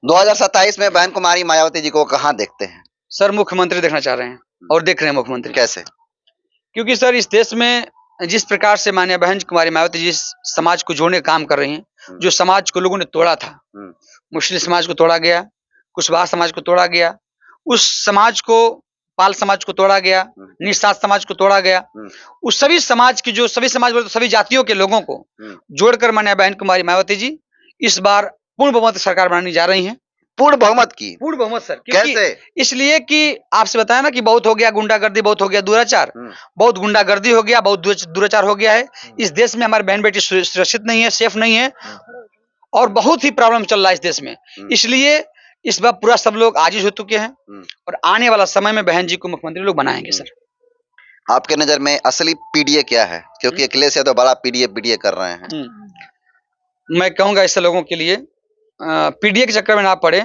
2027 में बहन कुमारी मायावती जी को कहाँ देखते हैं? सर मुख्यमंत्री देखना चाह रहे हैं और देख रहे हैं मुख्यमंत्री। कैसे? क्योंकि सर इस देश में जिस प्रकार से माननीय बहन कुमारी मायावती जी समाज को जोड़ने का काम कर रही हैं, जो समाज को लोगों ने तोड़ा था, मुस्लिम समाज को तोड़ा गया, कुशवाहा समाज को तोड़ा गया, उस समाज को पाल समाज को तोड़ा गया, निषाद समाज को तोड़ा गया, उस सभी समाज की जो सभी समाज बोले तो सभी जातियों के लोगों को जोड़कर माननीय बहन कुमारी मायावती जी इस बार पूर्ण बहुमत सरकार बनाने जा रही हैं। पूर्ण बहुमत की? पूर्ण बहुमत सर। कैसे? इसलिए कि आपसे बताया ना कि बहुत हो गया गुंडागर्दी, बहुत हो गया दुराचार, बहुत गुंडागर्दी हो गया, बहुत दुराचार हो गया है। इस देश में हमारे बहन बेटी सुरक्षित नहीं है, सेफ नहीं है और बहुत ही प्रॉब्लम चल रहा है इस देश में। इसलिए इस बार पूरा सब लोग आजिज हो चुके हैं और आने वाला समय में बहन जी को मुख्यमंत्री लोग बनाएंगे सर। आपके नजर में असली पीडीए क्या है? क्योंकि अखिलेश यादव बड़ा पीडीए कर रहे हैं। मैं कहूंगा ऐसे लोगों के लिए पीडीए के चक्कर में ना पड़े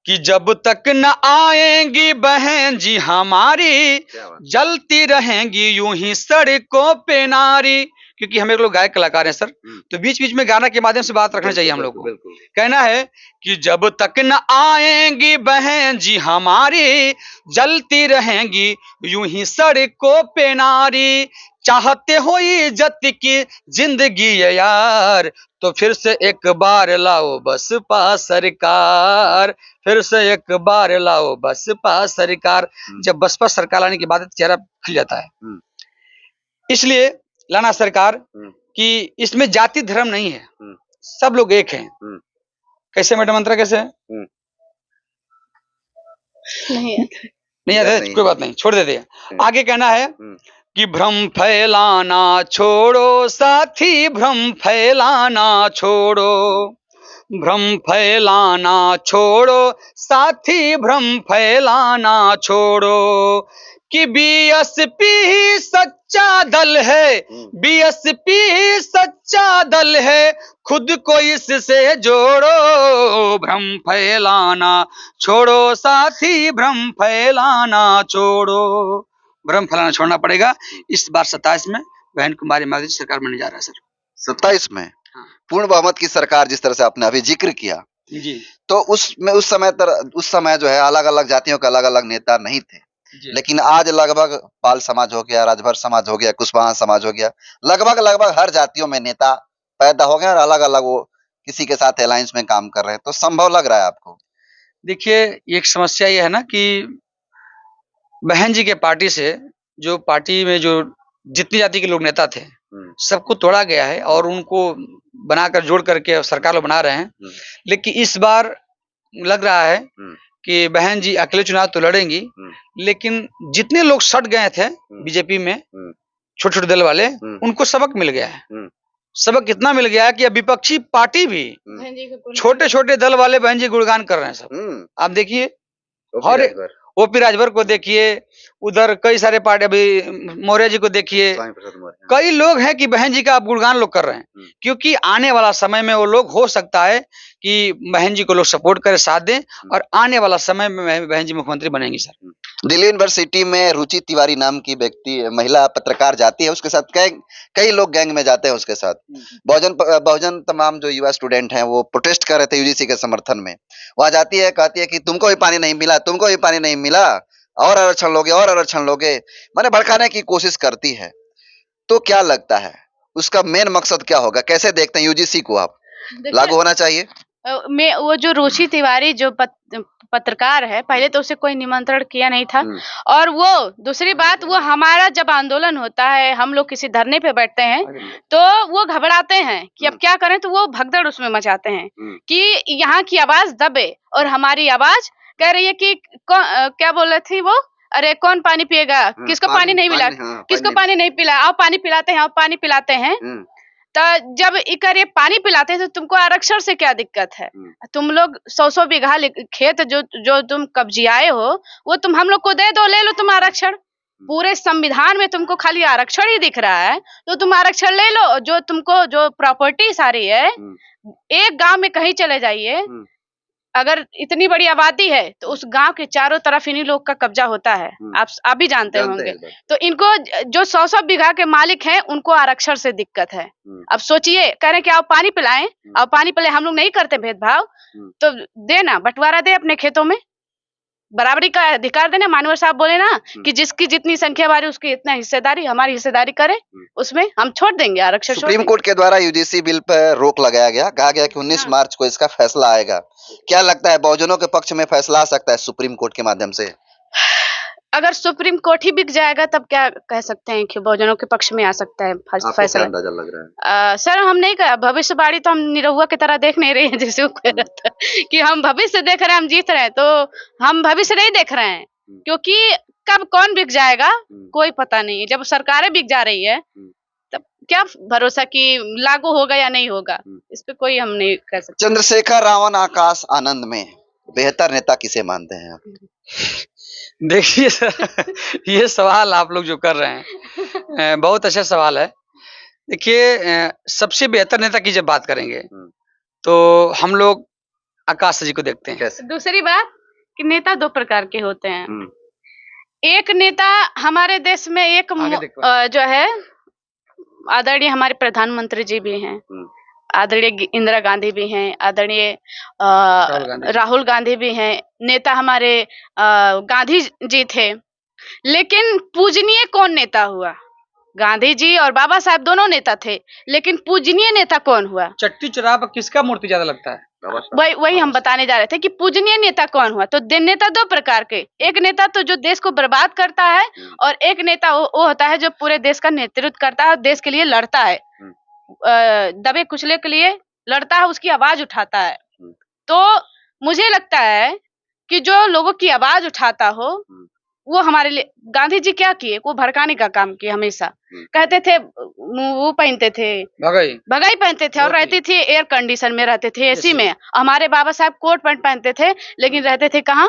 कि जब तक न आएंगी बहन जी हमारी, जलती रहेंगी यूं ही सड़कों पे नारी। क्योंकि हम लोग गायक कलाकार हैं सर, तो बीच बीच में गाना के माध्यम से बात रखना चाहिए हम लोग को। कहना है कि जब तक न आएंगी बहन जी हमारी, जलती रहेंगी यूं ही सड़कों पे नारी। चाहते हो इज्जत की जिंदगी ये यार, तो फिर से एक बार लाओ बसपा सरकार, फिर से एक बार लाओ बसपा सरकार। जब बसपा सरकार लाने की बात चेहरा खिल जाता है। इसलिए लाना सरकार कि इसमें जाति धर्म नहीं है, सब लोग एक हैं। कैसे मैडम मंत्रा कैसे है? नहीं आता कोई बात नहीं, छोड़ देते हैं। आगे कहना है कि भ्रम फैलाना छोड़ो साथी, भ्रम फैलाना छोड़ो, भ्रम फैलाना छोड़ो साथी, भ्रम फैलाना छोड़ो। कि बीएसपी सच्चा दल है, बीएसपी सच्चा दल है, खुद को इससे जोड़ो। भ्रम फैलाना छोड़ो साथी, भ्रम फैलाना छोड़ो। भ्रम फैलाना छोड़ना पड़ेगा। इस बार 27 में बहन कुमारी मायावती सरकार बनने जा रहा है सर। 27 में पूर्ण बहुमत की सरकार, जिस तरह से आपने अभी जिक्र किया जी, तो उस समय जो है अलग अलग जातियों के अलग अलग नेता नहीं थे, लेकिन आज लगभग पाल समाज हो गया, राजभर समाज हो गया, कुशवाहा समाज हो गया, लगभग हर जातियों में नेता पैदा हो गए और अलग अलग वो किसी के साथ अलायंस में काम कर रहे हैं। तो संभव लग रहा है आपको? देखिए एक समस्या ये है ना कि बहन जी के पार्टी से, जो पार्टी में जो जितनी जाति के लोग नेता थे सबको तोड़ा गया है और उनको बनाकर जोड़ करके सरकार लोग बना रहे हैं। लेकिन इस बार लग रहा है कि बहन जी अकेले चुनाव तो लड़ेंगी, लेकिन जितने लोग सट गए थे बीजेपी में, छोटे छोटे दल वाले, उनको सबक मिल गया है। सबक इतना मिल गया है कि अब विपक्षी पार्टी भी छोटे छोटे दल वाले बहन जी गुणगान कर रहे हैं सब। आप देखिए और ओपी राजभर को देखिए, उधर कई सारे पार्टी, अभी मौर्य जी को देखिए, कई लोग हैं कि बहन जी का अब गुणगान लोग कर रहे हैं। क्योंकि आने वाला समय में वो लोग हो सकता है कि बहन जी को लोग सपोर्ट करें, साथ दें और आने वाला समय में बहन जी मुख्यमंत्री बनेंगी सर। दिल्ली यूनिवर्सिटी में रुचि तिवारी नाम की व्यक्ति महिला पत्रकार जाती है, उसके साथ कई लोग गैंग में जाते हैं उसके साथ। बहुजन तमाम जो युवा स्टूडेंट हैं वो प्रोटेस्ट कर रहे थे यूजीसी के समर्थन में। वहां जाती है, कहती है कि तुमको भी पानी नहीं मिला, तुमको भी पानी नहीं मिला, और आरक्षण लोगे, और आरक्षण लोगे, मैंने भड़काने की कोशिश करती है। तो क्या लगता है उसका मेन मकसद क्या होगा? कैसे देखते हैं यूजीसी को? आप लागू होना चाहिए? में वो जो रुचि तिवारी जो पत्रकार है, पहले तो उसे कोई निमंत्रण किया नहीं था, और वो दूसरी बात, वो हमारा जब आंदोलन होता है, हम लोग किसी धरने पे बैठते हैं तो वो घबराते हैं कि अब क्या करें, तो वो भगदड़ उसमें मचाते हैं कि यहाँ की आवाज दबे, और हमारी आवाज कह रही है कि क्या बोल रही थी वो, अरे कौन पानी पिएगा, किसको पानी नहीं मिला, किसको पानी नहीं पिला, आओ पानी पिलाते हैं, आओ पानी पिलाते हैं। तो जब ये पानी पिलाते हैं तो तुमको आरक्षण से क्या दिक्कत है? तुम लोग 100 बीघा खेत जो तुम कब्जियाए हो, वो तुम हम लोग को दे दो, ले लो तुम आरक्षण। पूरे संविधान में तुमको खाली आरक्षण ही दिख रहा है, तो तुम आरक्षण ले लो। जो तुमको जो प्रॉपर्टी सारी है, एक गांव में कहीं चले जाइए, अगर इतनी बड़ी आबादी है तो उस गांव के चारों तरफ इन्हीं लोग का कब्जा होता है। आप भी जानते होंगे। तो इनको जो 100-100 बीघा के मालिक हैं उनको आरक्षण से दिक्कत है। अब सोचिए, कह रहे हैं कि आओ पानी पिलाएं, आओ पानी पिलाएं, हम लोग नहीं करते भेदभाव, तो देना, बंटवारा दे अपने खेतों में, बराबरी का अधिकार देना। मानवर साहब बोले ना कि जिसकी जितनी संख्या बारी उसकी इतना हिस्सेदारी, हमारी हिस्सेदारी करे, उसमें हम छोड़ देंगे आरक्षण। सुप्रीम कोर्ट के द्वारा यूजीसी बिल पर रोक लगाया गया, कहा गया कि 19 मार्च को इसका फैसला आएगा। क्या लगता है बहुजनों के पक्ष में फैसला आ सकता है सुप्रीम कोर्ट के माध्यम से? अगर सुप्रीम कोर्ट ही बिक जाएगा तब क्या कह सकते हैं कि बहुजनों के पक्ष में आ सकता है फैसला। अंदाजा लग रहा है? सर हम नहीं कर, भविष्यवाणी तो हम निरहुआ की तरह देख नहीं रहे हैं, जैसे वो कह रहा था कि हम भविष्य देख रहे हैं, हम जीत रहे हैं, तो हम भविष्य नहीं देख रहे हैं, क्योंकि कब कौन बिक जाएगा कोई पता नहीं। जब सरकारें बिक जा रही है तब क्या भरोसा कि लागू होगा या नहीं होगा, इस पे कोई हम नहीं कह सकते। चंद्रशेखर, रावण, आकाश, आनंद में बेहतर नेता किसे मानते हैं आप? देखिए सर, ये सवाल आप लोग जो कर रहे हैं बहुत अच्छा सवाल है। देखिए, सबसे बेहतर नेता की जब बात करेंगे तो हम लोग आकाश जी को देखते हैं। दूसरी बात कि नेता 2 प्रकार के होते हैं। एक नेता हमारे देश में एक जो है आदरणीय हमारे प्रधानमंत्री जी भी हैं, आदरणीय इंदिरा गांधी भी हैं, आदरणीय राहुल गांधी भी हैं, नेता हमारे गांधी जी थे। लेकिन पूजनीय कौन नेता हुआ? गांधी जी और बाबा साहब दोनों नेता थे, लेकिन पूजनीय नेता कौन हुआ? चट्टी चौराहे पर किसका मूर्ति ज्यादा लगता है? वही हम बताने जा रहे थे कि पूजनीय नेता कौन हुआ। तो नेता 2 प्रकार के, एक नेता तो जो देश को बर्बाद करता है, और एक नेता वो होता है जो पूरे देश का नेतृत्व करता है और देश के लिए लड़ता है, दबे कुचले के लिए लड़ता है, उसकी आवाज उठाता है। तो मुझे लगता है कि जो लोगों की आवाज उठाता हो वो हमारे लिए, गांधी जी क्या किए? वो भड़काने का काम किए। हमेशा कहते थे, वो पहनते थे भगाई पहनते थे और रहते थे एयर कंडीशन में, रहते थे एसी में। हमारे बाबा साहब कोट पैंट पहनते थे, लेकिन रहते थे कहाँ?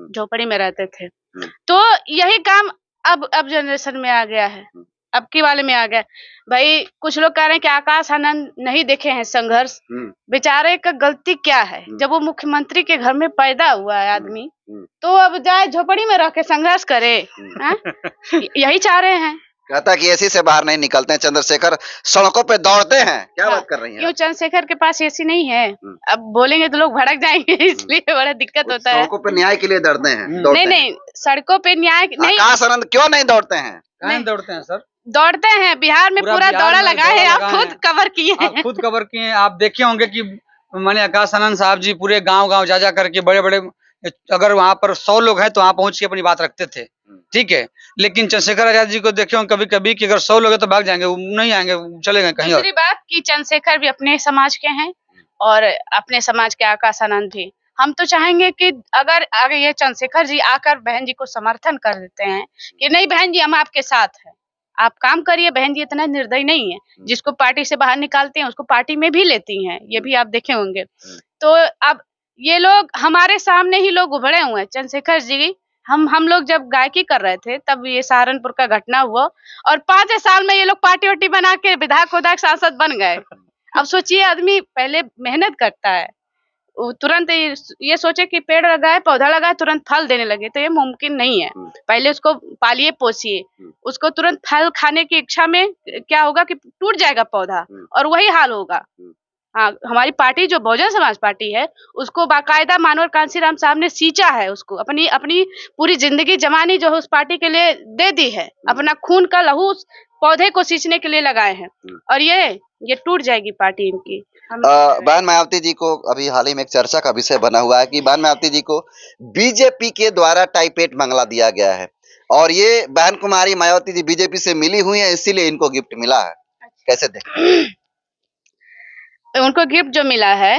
झोपड़ी में रहते थे। तो यही काम अब जनरेशन में आ गया है, अब की वाले में आ गया। भाई कुछ लोग कह रहे हैं कि आकाश आनंद नहीं देखे हैं संघर्ष, बेचारे का गलती क्या है? जब वो मुख्यमंत्री के घर में पैदा हुआ है आदमी, तो अब जाए झोपड़ी में रह के संघर्ष करे? यही चाह रहे हैं। कहता कि एसी से बाहर नहीं निकलते हैं, चंद्रशेखर सड़कों पे दौड़ते हैं। क्या बात कर रही हैं? क्यों चंद्रशेखर के पास एसी नहीं है? अब बोलेंगे तो लोग भड़क जाएंगे, इसलिए बड़ा दिक्कत होता है। सड़कों पे न्याय के लिए दौड़ते हैं? नहीं, सड़कों पे न्याय नहीं। आकाश आनंद क्यों नहीं दौड़ते हैं? नहीं दौड़ते हैं सर, दौड़ते हैं। बिहार में पूरा दौड़ा लगा है, आप खुद कवर किए हैं। खुद कवर किए हैं। आप देखे होंगे कि माने आकाश आनंद साहब जी पूरे गांव जा करके बड़े-बड़े, अगर वहां पर 100 लोग हैं तो वहां पहुंच के अपनी बात रखते थे, ठीक है। लेकिन चंद्रशेखर आजाद जी को देखे होंगे कभी-कभी कि अगर 100 लोग हैं तो भाग जाएंगे, वो नहीं आएंगे, चले गए कहीं और। दूसरी बात कि चंद्रशेखर भी अपने समाज के हैं और अपने समाज के आकाश आनंद भी। हम तो चाहेंगे कि अगर ये चंद्रशेखर जी आकर बहन जी को समर्थन कर देते हैं कि नहीं बहन जी हम आपके साथ हैं, आप काम करिए, बहन जी इतना निर्दयी नहीं है। जिसको पार्टी से बाहर निकालते हैं उसको पार्टी में भी लेती हैं, ये भी आप देखे होंगे। तो अब ये लोग हमारे सामने ही लोग उभरे हुए हैं। चंद्रशेखर जी, हम लोग जब गायकी कर रहे थे तब ये सहारनपुर का घटना हुआ और 5 साल में ये लोग पार्टी वार्टी बना के विधायक सांसद बन गए। अब सोचिए, आदमी पहले मेहनत करता है, तुरंत ये सोचे कि पेड़ लगाए, पौधा लगाए, तुरंत फल देने लगे, तो ये मुमकिन नहीं है। पहले उसको पालिए पोसिए, उसको तुरंत फल खाने की इच्छा में क्या होगा कि टूट जाएगा पौधा, और वही हाल होगा। हाँ, हमारी पार्टी जो बहुजन समाज पार्टी है उसको बाकायदा मानवर कांसीराम साहब ने सींचा है, उसको अपनी पूरी जिंदगी जवानी जो है उस पार्टी के लिए दे दी है, अपना खून का लहू उस पौधे को सींचने के लिए लगाए हैं, और ये टूट जाएगी पार्टी इनकी। बहन मायावती जी को अभी हाल ही में एक चर्चा का विषय बना हुआ है कि बहन मायावती जी को बीजेपी के द्वारा टाइप 8 बंगला दिया गया है, और ये बहन कुमारी मायावती जी बीजेपी से मिली हुई है, इसीलिए इनको गिफ्ट मिला है। कैसे देखते? उनको गिफ्ट जो मिला है,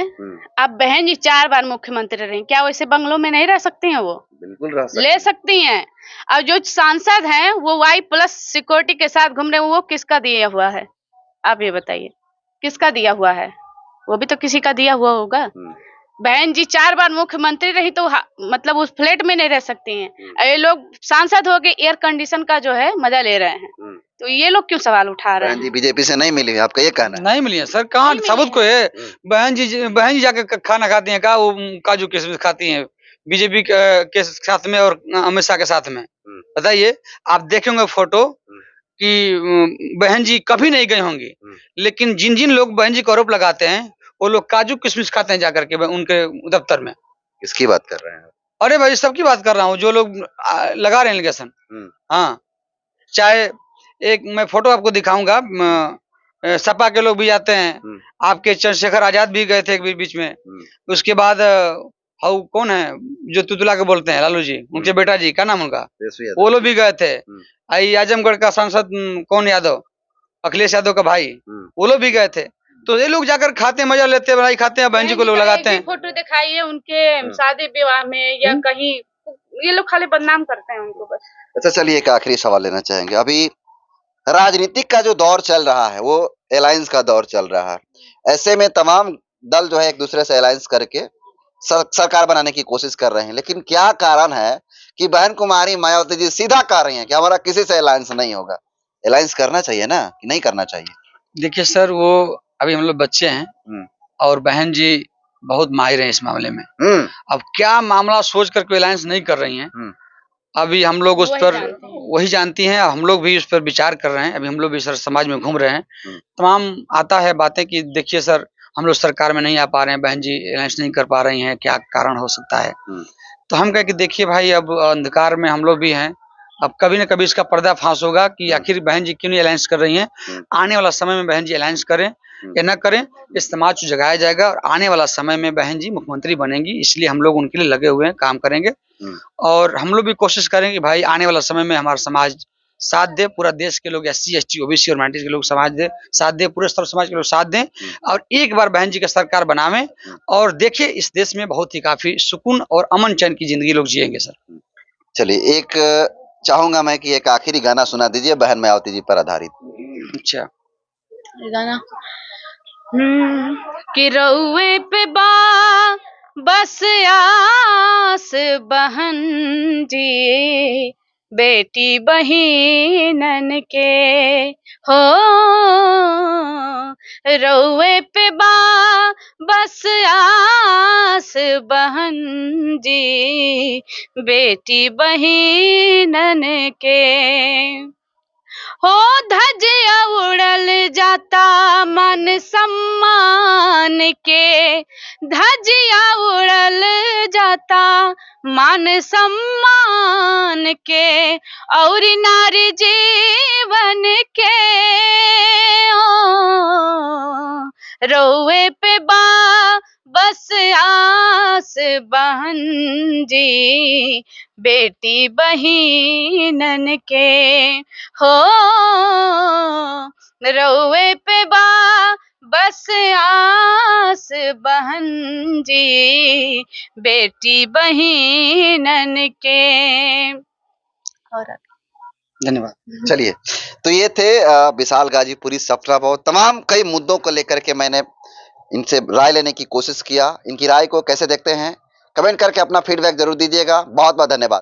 अब बहन जी 4 बार मुख्यमंत्री रही, क्या वैसे बंगलों में नहीं रह सकती हैं? वो बिल्कुल रह सकती, ले सकती हैं। और जो सांसद हैं वो Y+ सिक्योरिटी के साथ घूम रहे हैं, वो किसका दिया हुआ है? आप ये बताइए, किसका दिया हुआ है? वो भी तो किसी का दिया हुआ होगा। बहन जी 4 बार मुख्यमंत्री रही तो मतलब उस फ्लैट में नहीं रह सकती हैं। ये लोग सांसद हो के एयर कंडीशन का जो है मजा ले रहे हैं। तो ये लोग क्यों सवाल उठा रहे बहन हैं? जी बीजेपी से नहीं मिली, आपका ये कहना है? नहीं मिली है सर, कहाँ नहीं मिली सबूत को है। है? बहन जी जाके खाना खाती हैं, कहा वो काजू किशमिश खाती हैं बीजेपी के साथ में और अमित शाह के साथ में। बताइए, आप देखेंगे फोटो कि बहन जी कभी नहीं गई होंगी, लेकिन जिन जिन लोग बहन जी को आरोप लगाते हैं वो लोग काजू किशमिश खाते हैं जाकर के उनके दफ्तर में। किसकी बात कर रहे हैं? अरे भाई सबकी बात कर रहा हूँ, जो लोग लगा रहे हैं एलिगेशन। हाँ, चाहे एक मैं फोटो आपको दिखाऊंगा, सपा के लोग भी जाते हैं, आपके चंद्रशेखर आजाद भी गए थे एक बीच में। उसके बाद हाउ कौन है जो तुतला के बोलते हैं, लालू जी, उनके बेटा जी, क्या नाम उनका, वो लोग भी गए थे। आई आजमगढ़ का सांसद कौन यादव, अखिलेश यादव का भाई, वो लोग भी गए थे। तो ये लोग जाकर खाते हैं, मजा लेते हैं, बनाई खाते हैं, बहन जी को लोग लगाते हैं। फोटो दिखाइए उनके शादी विवाह में या कहीं, ये लोग खाली बदनाम करते हैं उनको बस। अच्छा चलिए, एक आखिरी सवाल लेना चाहेंगे। अभी राजनीतिक का जो दौर चल रहा है वो अलायंस का दौर चल रहा है। ऐसे में तमाम दल जो है एक दूसरे से अलायंस करके सरकार बनाने की कोशिश कर रहे हैं, लेकिन क्या कारण है कि बहन कुमारी मायावती जी सीधा कह रही हैं कि हमारा किसी से अलायंस नहीं होगा? अलायंस करना चाहिए ना, कि नहीं करना चाहिए? देखिए सर, वो अभी हम लोग बच्चे हैं और बहन जी बहुत माहिर हैं इस मामले में। अब क्या मामला सोच करके अलायंस नहीं कर रही हैं, अभी हम लोग उस पर वही जानती हैं, हम लोग भी उस पर विचार कर रहे हैं। अभी हम लोग भी सर समाज में घूम रहे हैं, तमाम आता है बातें कि देखिए सर हम लोग सरकार में नहीं आ पा रहे हैं, बहन जी अलायंस नहीं कर पा रही हैं, क्या कारण हो सकता है। तो हम कहे कि देखिए भाई, अब अंधकार में हम लोग भी हैं, अब कभी न कभी इसका पर्दाफाश होगा कि आखिर बहन जी क्यों नहीं अलायंस कर रही हैं। आने वाला समय में बहन जी अलायंस करें या न करें, इस समाज को जगाया जाएगा और आने वाला समय में बहन जी मुख्यमंत्री बनेंगी, इसलिए हम लोग उनके लिए लगे हुए हैं, काम करेंगे। और हम लोग भी कोशिश करेंगे भाई आने वाला समय में हमारा समाज साथ दे, पूरा देश के लोग SC ST OBC और माइनॉरिटी के लोग समाज दे साथ दे, पूरे सर्व समाज के लोग साथ दें और एक बार बहन जी का सरकार बनावें और देखिए इस देश में बहुत ही काफी सुकून और अमन चैन की जिंदगी लोग जिएंगे सर। चलिए, एक चाहूंगा मैं कि एक आखिरी गाना सुना दीजिए बहन मायावती जी पर आधारित। अच्छा गाना कि रउए पे बस आस बहन जी, बेटी बहिनन के हो, रउए पे बस आस बहन जी, बेटी बहिनन के हो, धजिया उड़ल जाता मन सम्मान के, धजिया उड़ल जाता मान सम्मान के, और नारी जीवन के ओ, रोए पे बस आस बहन जी, बेटी बहिनन के हो, रोए पे बस आस बहन जी, बेटी बहिनन के। और धन्यवाद। चलिए, तो ये थे विशाल गाजीपुरी सपना बहुत तमाम कई मुद्दों को लेकर के मैंने इनसे राय लेने की कोशिश किया। इनकी राय को कैसे देखते हैं कमेंट करके अपना फीडबैक जरूर दीजिएगा। बहुत बहुत धन्यवाद।